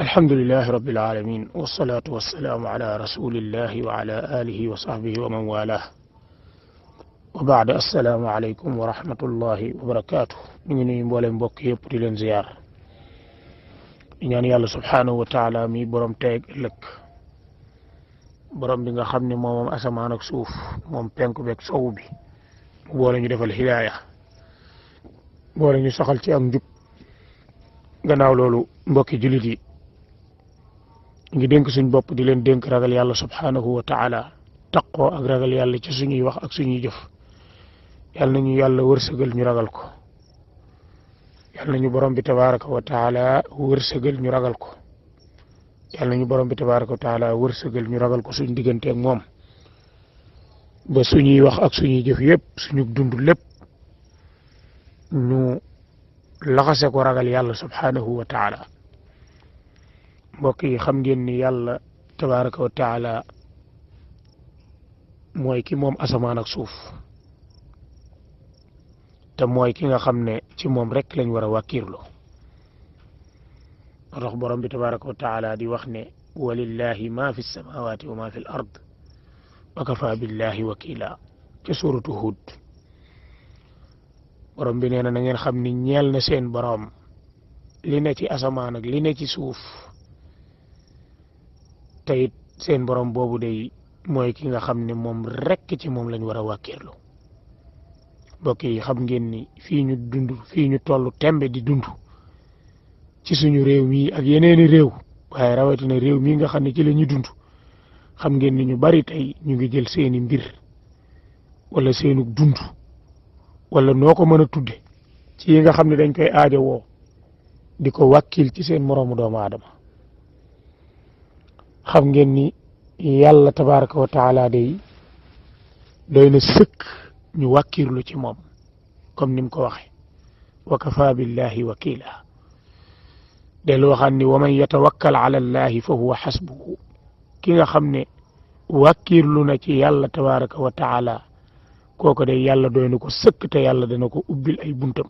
alhamdulillahi rabbil alamin wassalatu wassalamu ala rasulillahi wa ala alihi wa sahbihi wa man walah wa ba'd. Assalamu alaykum wa rahmatullahi wa barakatuh. ñu ngi nuyu mboolem mbokk yëpp di leen ziyaar di ñaan yàlla subhanahu wa taala mi borom tey ak ëllëg, borom bi nga xam ne moom asamaan ak suuf, moom penku beeg sowu bi, mu boole ñu defal hidaaya, boole ñu saxal ci ak njub. gannaaw loolu mbokki jullit yi ngi dénk suñ bopp di leen dénk ragal yàlla subhanahu wa taala, taqoo ak ragal yàlla ci suñuy wax ak suñuy jëf. yàlla nañu yàlla wërsëgal ñu ragal ko, yàlla nañu borom bi tabaraka wa taala wërsëgal ñu ragal ko, yàlla nañu borom bi tabaraka wa taala wërsëgal ñu ragal ko suñ diggante ak moom, ba suñuy wax ak suñuy jëf yëpp, suñu dund lépp ñu laxase ko ragal yàlla subhanahu wa taala. mbokk yi xam ngeen ni yàlla tabaraka wa taala mooy ki moom asamaan ak suuf, te mooy ki nga xam ne ci moom rek lañ war a wàkkiirloo. moo tax borom bi tabaraka wa taala di wax ne walillahi ma fi samawati wa ma fi l ard wa kafa billahi wakila ca suratu Hud. borom bi nee na ngeen xam ni ñeel na seen borom li ne ci asamaan ak li ne ci suuf, te it seen borom boobu day mooy ki nga xam ne moom rekk ci moom lañ war a wàkkeerlu. mbokk yi xam ngeen ni fii ñu dund, fii ñu toll tembe di dund ci suñu réew mi ak yeneeni réew, waaye rawatina réew mi nga xam ne ci la ñuy dund, xam ngeen ni ñu bari tey ñu ngi jël seeni mbir wala seenu dund wala noo ko mën a tudde ci yi nga xam ne dañ koy aajowoo di ko wàkkil ci seen moroomu doomu aadama. xam ngeen ni yàlla tabaraka wa taala day doy na sëkk ñu wàkkirlu ci moom, comme ni mu ko waxe wa kafa billahi wakila. dellu waxaan ni wa man yatawakkal ala allahi fa huwa xasbuhu. ki nga xam ne wàkkirlu na ci yàlla tabaraka wa taala, kooko day yàlla doy na ko sëkk, te yàlla dana ko ubbil ay buntam.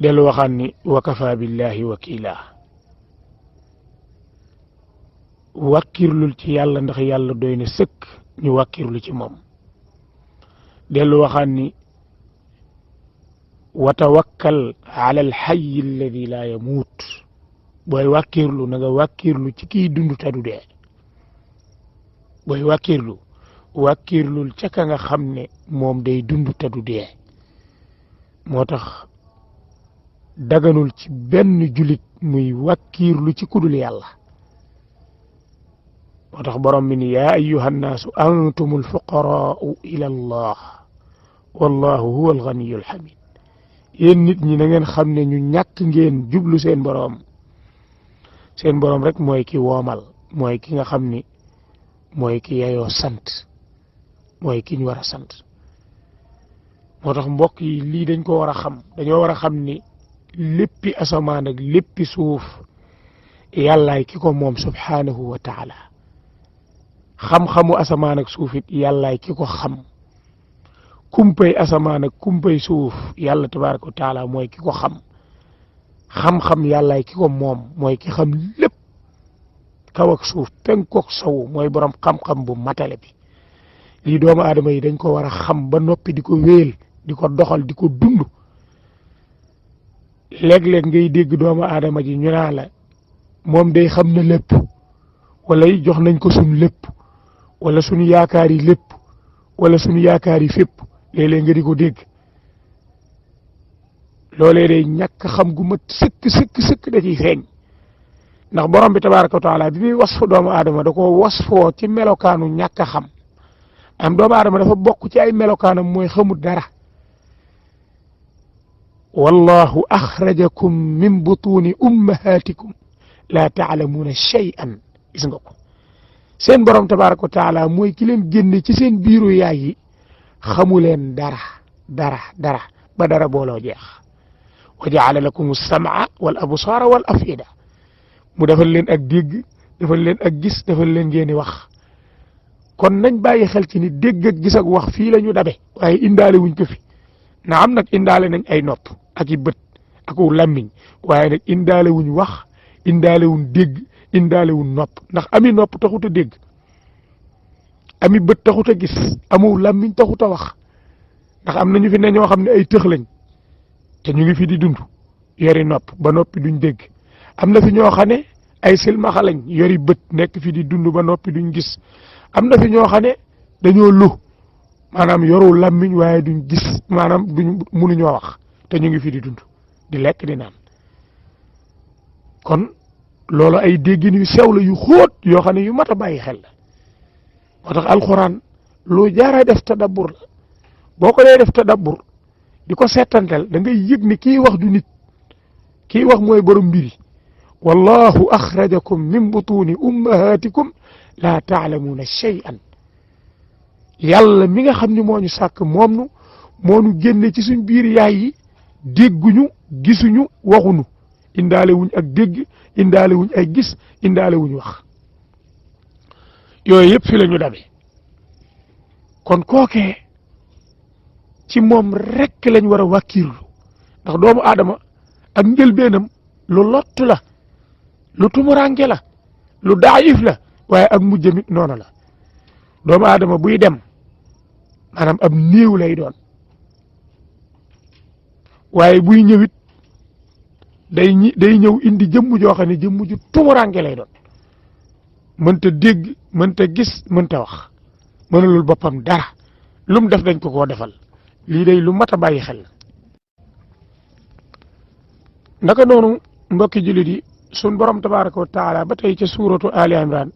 dellu waxaan ni wa kafa billahi wakila. wàkkirlul ci yàlla ndax yàlla doy na sëkk ñu wàkkirlu ci moom. dellu waxaan ni wa tawakkal ala alxayi alladi laa yamuut. booy wàkkirlu na nga wàkkirlu ci kiy dund te du dee. booy wàkkirlu wàkkirlul ca ka nga xam ne moom day dund te du dee. moo tax daganul ci benn julit muy wàkkirlu ci kudul yàlla. moo tax borom bi ni yaa ayyuha nnaasu antumul fuqaraau ila allah wallahu huwa alganiyu alhamid. yéen nit ñi na ngeen xam ne ñu ñàkk ngeen jublu seen borom. seen borom rek mooy ki woomal, mooy ki nga xam ni mooy ki yeyoo sant, mooy ki ñu war a sant. moo tax mbokk yi lii dañ ko war a xam. dañoo war a xam ni léppi asamaan ak léppi suuf yàllaay ki ko moom subhanahu wa taala. xam-xamu asamaan ak suuf it yàllaay ki ko xam. kumpay asamaan ak kumpay suuf yàlla tabaraka wa taala mooy ki ko xam. xam-xam yàllaay ki ko moom, mooy ki xam lépp kaw ak suuf, penkook sowu, mooy borom xam-xam bu matale bi. lii doomu aadama yi dañ ko war a xam ba noppi di ko wéel, di ko doxal, di ko dund. léeg-léeg ngay dégg doomu aadama ji ñu naa la moom day xam na lépp, wala jox nañ ko suñ lépp, wala suñu yaakaar yi lépp, wala suñu yaakaar yi fépp. léeg-léeg nga di ko dégg. loolee day ñàkk xam gu mat sëkk da ciy feeñ. ndax borom bi tabaraka wa taala bi muy wasfu doomu aadama da ko wasfoo ci melokaanu ñàkk a xam. am doomu aadama dafa bokk ci ay melokaanam mooy xamut dara. wallahu axrajakum min butuni ummahatikum la taalamuuna shay'an. gis nga ko, seen borom tabaraka wa taala mooy ki leen génne ci seen biiru yaay yi, xamu leen dara ba dara booloo jeex. wa jaala lakum as-sam'a wal absaara wal af'ida. mu defal leen ak dégg, defal leen ak gis, defal leen ngeen di wax. kon nañ bàyyi xel ci ni dégg ak gis ak wax fii la ñu dabe, waaye indaale wuñ ko fi. na am nag indaale nañ ay nopp ak i bët aku làmmiñ waaye nag indaale wuñ wax indaale wuñ dégg indaale wuñ nopp ndax ami nopp taxut a dégg ami bët taxut a gis amu làmmiñ taxut a wax ndax am na ñu fi ne ñoo xam ne ay tëx lañ te ñu ngi fi di dund yori nopp ba noppi duñ dégg am na fi ñoo xam ne ay silmaxa lañ yori bët nekk fi di dund ba noppi duñ gis am na fi ñoo xam ne dañoo lu maanaam yoru làmmiñ waaye duñ gis maanaam duñ mënuñoo wax te ñu ngi fi di dund di lekk di naan kon loolu ay déggin yu sew la yu xóot yoo xam ne yu mat a bàyyi xel la moo tax alxuraan lu jaara def tadabbur la boo ko dee def tadabbur di ko seetantel da ngay yëg ni kii wax du nit kii wax mooy borom mbiri wallahu axrajakum min butuni ummahatikum la taalamuuna shay'an yàlla mi nga xam ni moo ñu sàkk moo nu génne ci suñ biir yaay yi dégguñu gisuñu waxuñu indaale wuñ ak dégg indaale wuñ ay gis indaale wuñ wax yooyu yëpp fi la ñu dabe kon kookee ci moom rekk lañ war a wàkkiirlu ndax doomu aadama ak njëlbeenam lu lott la lu tumurange la lu daayif la waaye ak mujjamit noonu la doomu aadama buy dem maanaam ab néew lay doon waaye buy ñëwit day ñëw indi jëmm joo xam ne jëmm ju tumurange lay doon mënta dégg mënta gis mënta wax mënalul boppam dara lu mu def dañ ko koo defal lii day lu mat a bàyyi xel naka noonu mbokki jullit yi sun borom tabaraka wa taala ba tey ca suuratu Ali Imran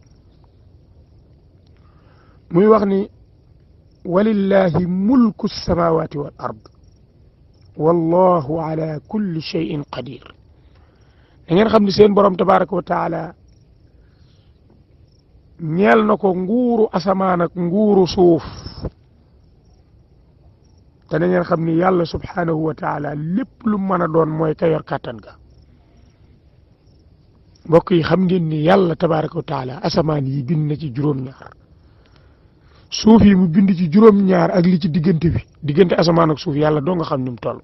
muy wax ni walillahi mulku samawati wal ard wallahu ala kulli shay'in qadir da ngeen xam ni seen borom tabaraka wa taala ñeel na ko nguuru asamaan ak nguuru suuf te da ngeen xam ni yàlla subhanahu wa taala lépp lu mën a doon mooy ka yor kàttan ga mbokk yi xam ngeen ni yàlla tabaraka wa taala asamaan yi bind na ci juróom-ñaar suuf yi mu bind ci juróom-ñaar ak li ci diggante bi diggante asamaan ak suuf yàlla doo nga xam ni mu toll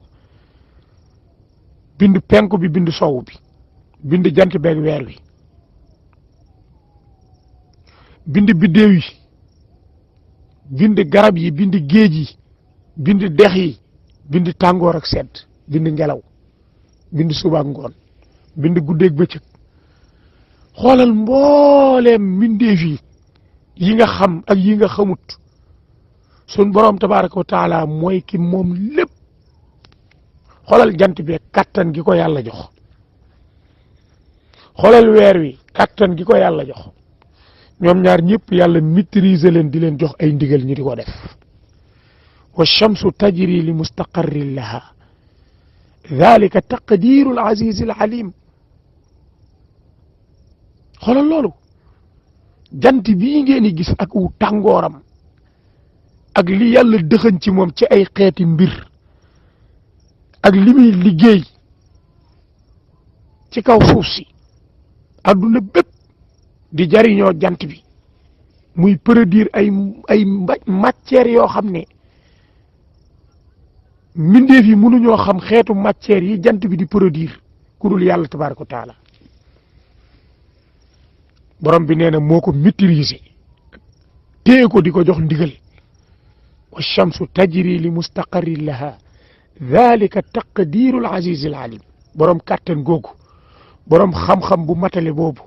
bind penku bi bind sowu bi bind jant beeg weer wi bind biddéew yi bind garab yi bind géej yi bind dex yi bind tàngoor ak sedd bind ngelaw bind suba ak ngoon bind guddeeg bëccëg xoolal mbooleem mbindeef yi nga xam ak yi nga xamut sun borom tabaraka wa taala mooy ki moom lépp xoolal jant bi kattan gi ko yàlla jox xoolal weer wi kattan gi ko yàlla jox ñoom ñaar ñëpp yàlla maîtriser leen di leen jox ay ndigal ñu di ko def wa shamsu tajri li mustaqarrin laha dhalika taqdiru al aziz al alim xoolal loolu jant bii ngeen di gis ak wu tàngooram ak li yàlla dëxañ ci moom ci ay xeeti mbir ak li muy liggéey ci kaw suuf si adduna bépp di jariñoo jant bi muy produire ay matières yoo xam ne mbindeef yi mënuñoo xam xeetu matières yi jant bi di produire ku dul yàlla tabaraka wa taala borom bi nee na moo ko maîtriser téye ko di ko jox ndigal wa shamsu tajri li mustaqarrin laha dhalika taqdirul aziz al alim borom kàttan googu borom xam-xam bu matale boobu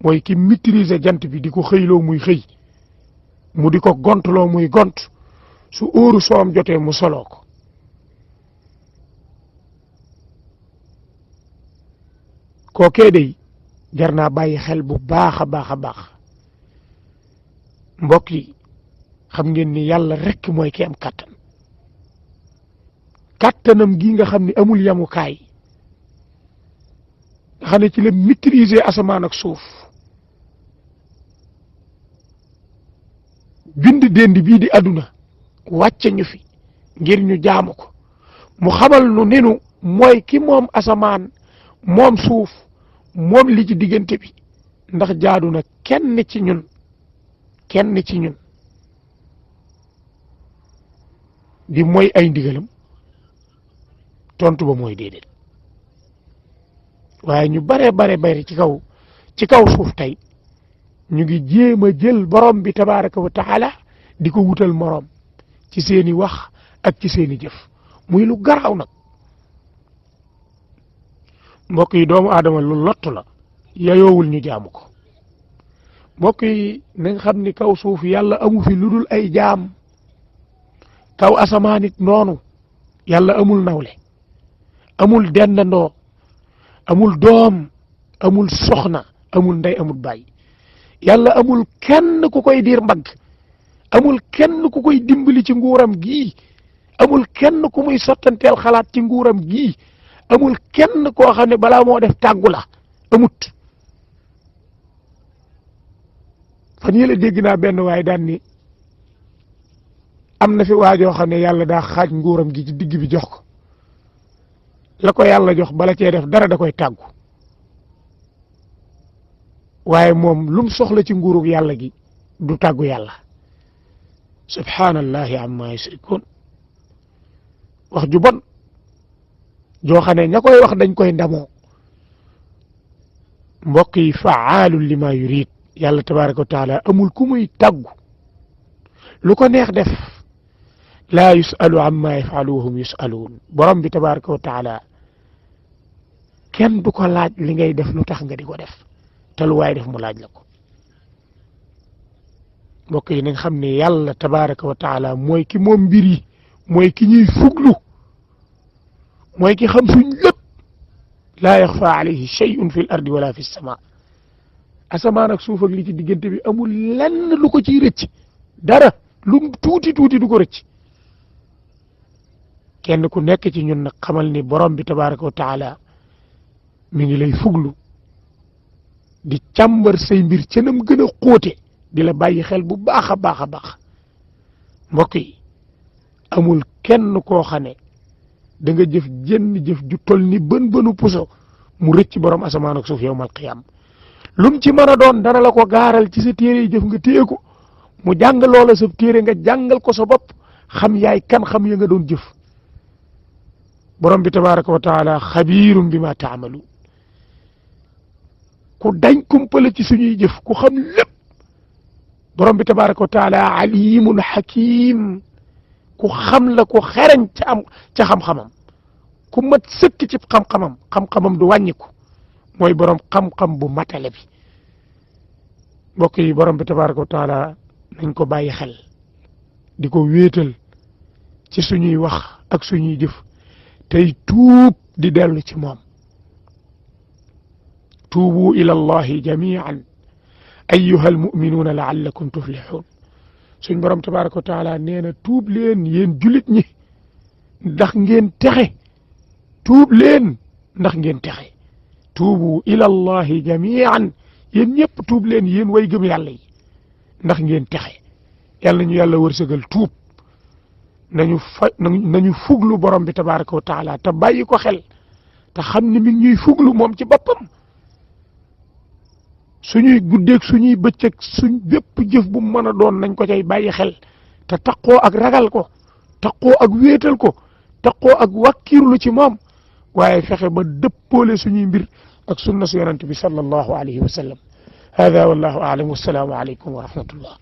mooy ki maîtriser jant bi di ko xëyloo muy xëy mu di ko gontloo muy gont su óoru soom jotee mu soloo ko kookee day jar naa bàyyi xel bu baax a baax a baax mbokk yi xam ngeen ni yàlla rekk mooy ki am kàttan kàttanam gi nga xam ni amul yamukaay nga xam ne ci la maîtriser asamaan ak suuf bind dénd bii di àdduna wàcce ñu fi ngir ñu jaamu ko mu xamal nu nenu mooy ki moom asamaan moom suuf moom li ci diggante bi ndax jaadu na kenn ci ñun di mooy ay ndigalam tontu ba mooy déedéet waaye ñu bare ci kaw suuf tey ñu ngi jéem a jël borom bi tabaraka wa taala di ko wutal morom ci seeni wax ak ci seeni jëf muy lu garaaw nag mbokk yi doomu aadama lu lottu la yayoowul ñu jaamu ko mbokk yi nañ xam ni kaw suuf yàlla amu fi lu dul ay jaam kaw asamaan it noonu yàlla amul nawle amul dendandoo amul doom amul soxna amul ndey amul baay yàlla amul kenn ku koy diir mbagg amul kenn ku koy dimbali ci nguuram gii amul kenn ku muy sottanteel xalaat ci nguuram gii amul kenn koo xam ne balaa moo def tàggu la amut fan yële dégg naa benn waaye daan ni am na fi waajoo xam ne yàlla daa xaaj nguuram gi ci digg bi jox ko la ko yàlla jox bala cee def dara da koy tàggu waaye moom lum soxla ci nguurug yàlla gi du tàggu yàlla subhanallahi amma yusrikun wax ju bon joo xam ne ña koy wax dañ koy ndamoo mbokk yi faalun lima yurid yàlla tabaraka wa taala amul ku muy tàggu lu ko neex def laa yusalu amma yafalu wa hum yusaluun borom bi tabaraka wa taala kenn du ko laaj li ngay def lu tax nga di ko def te lu waay def mu laaj la ko mbokk yi nañ xam ne yàlla tabaraka wa taala mooy ki moom mbir yi mooy ki ñuy fuglu mooy ki xam suñ lépp laa yaxfa alayhi shay'un fi l ardi wala fi sama asamaan ak suuf ak li ci diggante bi amul lenn lu ko ciy rëcc dara lu tuuti du ko rëcc kenn ku nekk ci ñun nag xamal ni borom bi tabaraka wa taala mi ngi lay fuglu di càmbar say mbir ca nam gën a xóote di la bàyyi xel bu baax a baax mbokk yi amul kenn koo xam ne da nga jëf jenn jëf ju tol ni bën puso mu rëcc borom asamaan ak suuf yawmal qiyaam lum ci mën a doon dana la ko gaaral ci sa téere yi jëf nga téye ko mu jàng loola sa téere nga jàngal ko sa bopp xam yaay kan xam ya nga doon jëf borom bi tabaraka wa taala xabiirum bi ma taamalu ku dañ kumpale ci suñuy jëf ku xam lépp borom bi tabaraka wa taala alimun hakim ku xam la ku xereñ ca xam-xamam ku mat sëkk ci xam-xamam du wàññiku mooy borom xam-xam bu matale bi mbokk yi borom bi tabaraka wa taala nañ ko bàyyi xel di ko wéetal ci suñuy wax ak suñuy jëf tey tuub di dellu ci moom tuubu ila allahi jamian ayyuha almuminuuna laallakum tuflixuun suñ borom tabaraka wa taala nee na tuub leen yéen julit ñi ndax ngeen texe tuub leen ndax ngeen texe tuubu ila allahi jamian yéen ñëpp tuub leen yéen way gëm yàlla yi ndax ngeen texe yàlla ñu yàlla wërsëgal tuub nañu fuglu borom bi tabaraka wa taala te bàyyi ko xel te xam ni mi ngi ñuy fuglu moom ci boppam suñuy guddeeg suñuy bëccëg suñ bépp jëf bu mën a doon nañ ko cay bàyyi xel te taqoo ak ragal ko taqoo ak wéetal ko taqoo ak wàkkirlu ci moom waaye fexe ba dëppoole suñuy mbir ak sunna su yonent bi sallallahu alayhi wa sallam hada wallahu a'lam wassalaamu alaykum wa rahmatullah